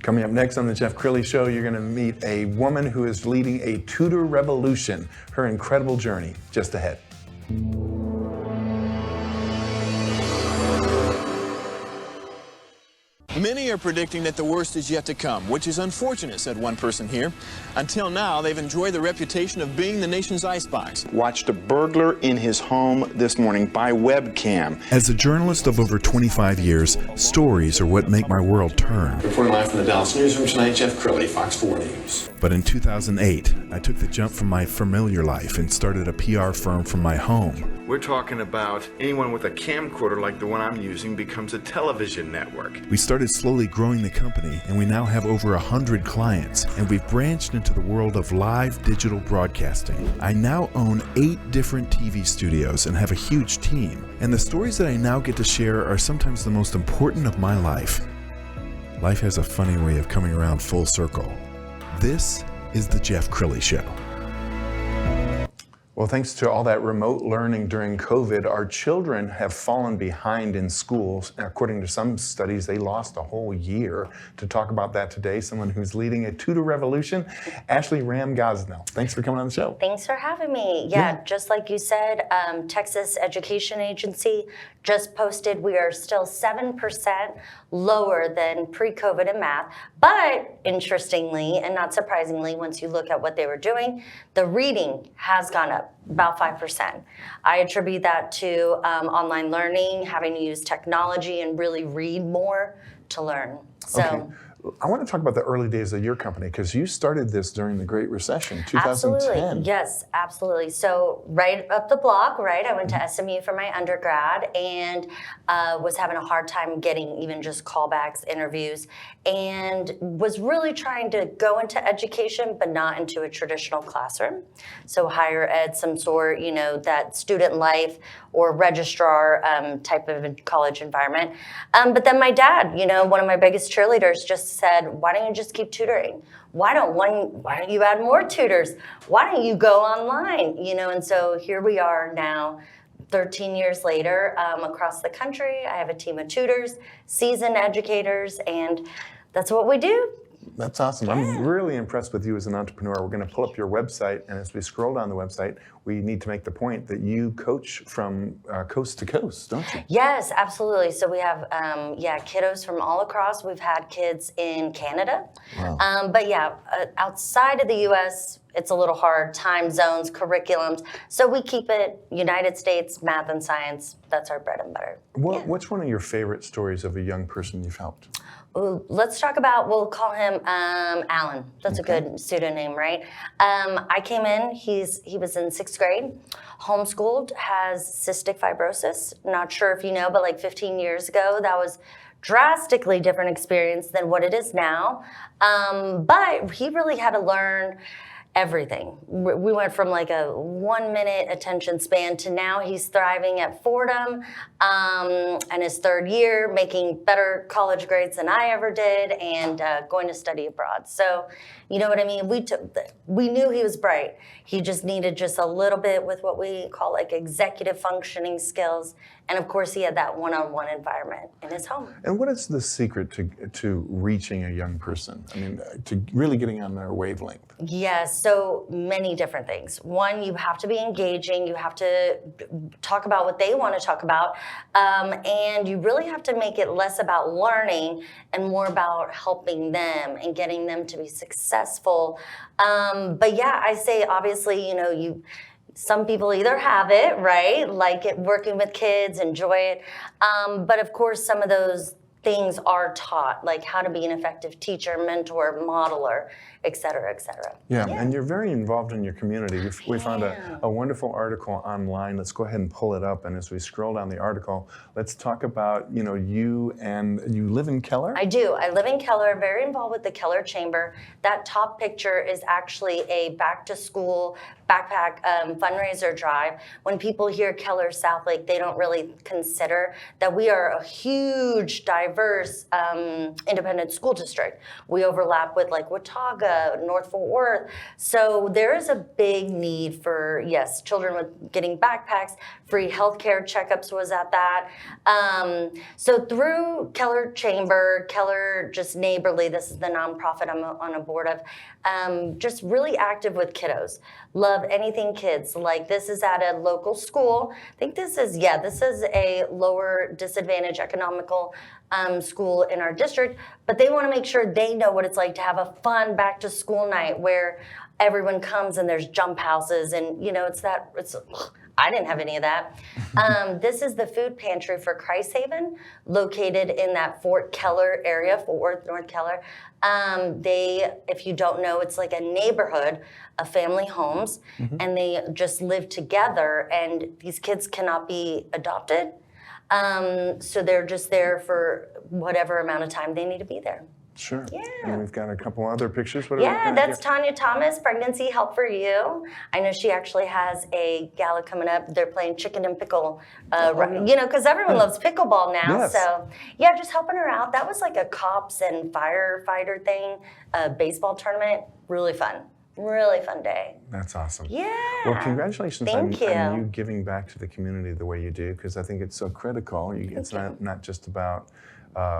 Coming up next on the Jeff Crilley Show, you're going to meet a woman who is leading a Tutor Revolution. Her incredible journey just ahead. Many are predicting that the worst is yet to come, which is unfortunate, said one person here. Until now, they've enjoyed the reputation of being the nation's icebox. Watched a burglar in his home this morning by webcam. As a journalist of over 25 years, stories are what make my world turn. Reporting live from the Dallas newsroom tonight, Jeff Crilley, Fox 4 News. But in 2008, I took the jump from my familiar life and started a PR firm from my home. We're talking about anyone with a camcorder like the one I'm using becomes a television network. We started slowly growing the company, and we now have over 100 clients, and we've branched into the world of live digital broadcasting. I now own 8 different TV studios and have a huge team, and the stories that I now get to share are sometimes the most important of my life. Life has a funny way of coming around full circle. This is the Jeff Crilley Show. Well, thanks to all that remote learning during COVID, our children have fallen behind in schools. According to some studies, they lost a whole year. To talk about that today, someone who's leading a Tutor Revolution, Ashley Ram Gosnell. Thanks for coming on the show. Thanks for having me. Yeah, just like you said, Texas Education Agency just posted we are still 7% lower than pre-COVID in math. But interestingly, and not surprisingly, once you look at what they were doing, the reading has gone up about 5%. I attribute that to online learning, having to use technology and really read more to learn. So. Okay. I want to talk about the early days of your company because you started this during the Great Recession, 2010. Absolutely. Yes, absolutely. So right up the block, right, I went to SMU for my undergrad and was having a hard time getting even just callbacks, interviews, and was really trying to go into education, but not into a traditional classroom. So higher ed, some sort, you know, that student life or registrar type of college environment. But then my dad, you know, one of my biggest cheerleaders just said, why don't you just keep tutoring? Why don't you add more tutors? Why don't you go online? You know, and so here we are now, 13 years later, across the country. I have a team of tutors, seasoned educators, and that's what we do. That's awesome. Yeah. I'm really impressed with you as an entrepreneur. We're going to pull up your website, and as we scroll down the website, we need to make the point that you coach from coast to coast, don't you? Yes, absolutely. So we have, kiddos from all across. We've had kids in Canada. Wow. But yeah, outside of the U.S., it's a little hard. Time zones, curriculums. So we keep it United States, math and science. That's our bread and butter. What's one of your favorite stories of a young person you've helped? Let's talk about, we'll call him Alan. That's a good pseudonym, right? I came in, he was in 6th grade, homeschooled, has cystic fibrosis. Not sure if you know, but like 15 years ago, that was drastically different experience than what it is now. But he really had to learn everything. We went from like a 1-minute attention span to now he's thriving at Fordham and his 3rd year, making better college grades than I ever did, and going to study abroad. So, you know what I mean? We knew he was bright. He just needed just a little bit with what we call like executive functioning skills. And of course, he had that one-on-one environment in his home. And what is the secret to reaching a young person? I mean, to really getting on their wavelength? Yes, so many different things. One, you have to be engaging. You have to talk about what they want to talk about. And you really have to make it less about learning and more about helping them and getting them to be successful. But yeah, I say, obviously, you know, some people either have it, right? Like it, working with kids, enjoy it. But of course, some of those things are taught, like how to be an effective teacher, mentor, modeler, et cetera, et cetera. Yeah, and you're very involved in your community. We found a wonderful article online. Let's go ahead and pull it up. And as we scroll down the article, let's talk about, you know, you live in Keller? I do. I live in Keller, very involved with the Keller Chamber. That top picture is actually a back to school, backpack fundraiser drive, when people hear Keller Southlake, they don't really consider that we are a huge, diverse independent school district. We overlap with like Watauga, North Fort Worth. So there is a big need for, yes, children with getting backpacks, free healthcare checkups was at that. So through Keller Chamber, Keller Just Neighborly, this is the nonprofit I'm on a board of, just really active with kiddos. Love anything kids. Like this is at a local school. I think this is a lower disadvantaged economical school in our district, but they want to make sure they know what it's like to have a fun back to school night where everyone comes and there's jump houses and I didn't have any of that. This is the food pantry for Christ Haven, located in that Fort Keller area, Fort Worth, North Keller. If you don't know, it's like a neighborhood of family homes, and they just live together, and these kids cannot be adopted. So they're just there for whatever amount of time they need to be there. Sure. Yeah. And we've got a couple other pictures. What are we Yeah, looking at that's here? Tanya Thomas, Pregnancy Help for You. I know she actually has a gala coming up. They're playing chicken and pickle, because everyone loves pickleball now. Yes. So, yeah, just helping her out. That was like a cops and firefighter thing, a baseball tournament. Really fun. Really fun day. That's awesome. Yeah. Well, congratulations on Thank you. you giving back to the community the way you do, because I think it's so critical. It's not just about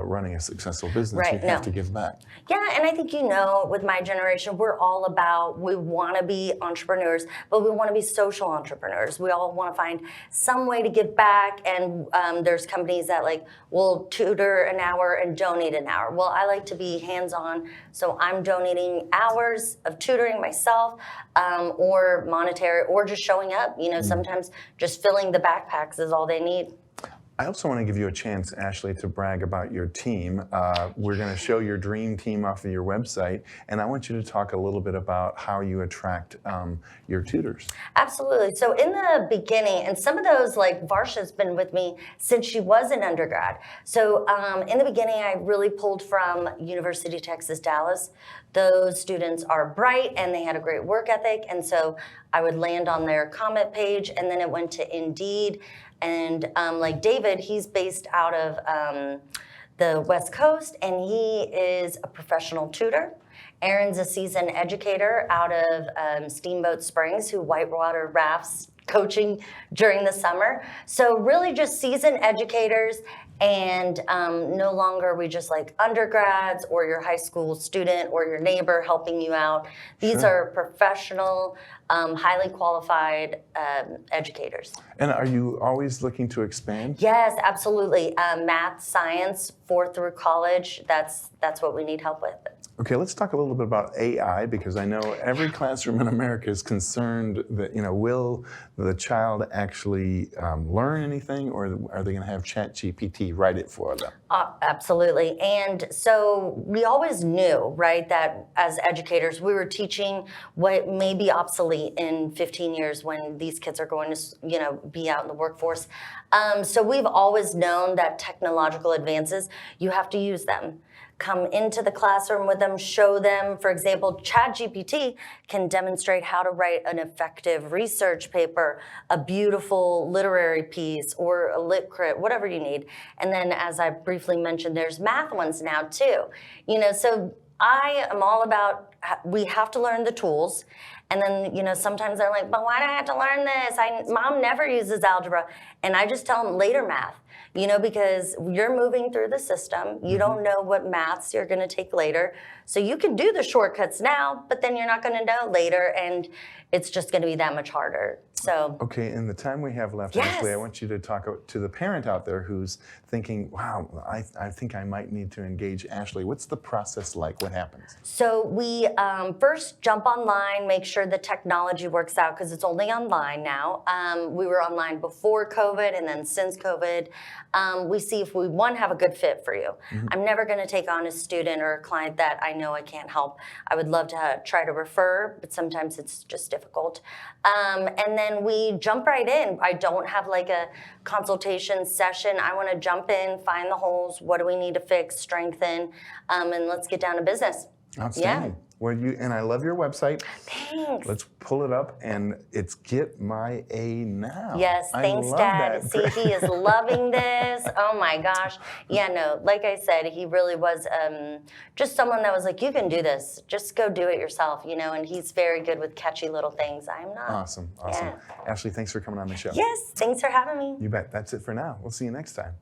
running a successful business. Right, You have to give back. Yeah, and I think, with my generation, we're all about, we want to be entrepreneurs, but we want to be social entrepreneurs. We all want to find some way to give back, and there's companies that will tutor an hour and donate an hour. Well, I like to be hands-on, so I'm donating hours of tutoring myself, or monetary, or just showing up. Sometimes just filling the backpacks is all they need. I also want to give you a chance, Ashley, to brag about your team. We're going to show your dream team off of your website, and I want you to talk a little bit about how you attract your tutors. Absolutely. So in the beginning, and some of those, Varsha's been with me since she was an undergrad. So in the beginning, I really pulled from University of Texas, Dallas. Those students are bright and they had a great work ethic, and so I would land on their comment page, and then it went to Indeed. And like David, he's based out of the West Coast, and he is a professional tutor. Aaron's a seasoned educator out of Steamboat Springs, who whitewater rafts coaching during the summer. So really just seasoned educators, and no longer are we just undergrads or your high school student or your neighbor helping you out. These are professional, highly qualified educators. And are you always looking to expand? Yes, absolutely. Math, science, 4th through college, that's what we need help with. Okay, let's talk a little bit about AI, because I know every classroom in America is concerned that, will the child actually learn anything, or are they going to have ChatGPT write it for them? Absolutely. And so we always knew, right, that as educators, we were teaching what may be obsolete in 15 years when these kids are going to, be out in the workforce. So we've always known that technological advances, you have to use them. Come into the classroom with them, show them. For example, ChatGPT can demonstrate how to write an effective research paper, a beautiful literary piece, or a lit crit, whatever you need. And then, as I briefly mentioned, there's math ones now too. So I am all about, we have to learn the tools. And then, sometimes they're like, but why do I have to learn this? Mom never uses algebra. And I just tell them later math. Because you're moving through the system. You don't know what maths you're going to take later. So you can do the shortcuts now, but then you're not going to know later, and it's just going to be that much harder. So. Okay, in the time we have left, Ashley, I want you to talk to the parent out there who's thinking, wow, I think I might need to engage Ashley. What's the process like? What happens? So we first jump online, make sure the technology works out, because it's only online now. We were online before COVID, and then since COVID, we see if we, have a good fit for you. I'm never going to take on a student or a client that I know I can't help. I would love to try to refer, but sometimes it's just difficult. And then we jump right in. I don't have a consultation session. I want to jump in, find the holes. What do we need to fix, strengthen, and let's get down to business. Outstanding. Yeah. And I love your website. Thanks. Let's pull it up, and it's Get My A Now. Yes, I thanks, love Dad. that. See, he is loving this. Oh my gosh. Yeah, no, like I said, he really was just someone that was like, you can do this. Just go do it yourself, you know, and he's very good with catchy little things. I'm not. Awesome. Yeah. Ashley, thanks for coming on the show. Yes, thanks for having me. You bet. That's it for now. We'll see you next time.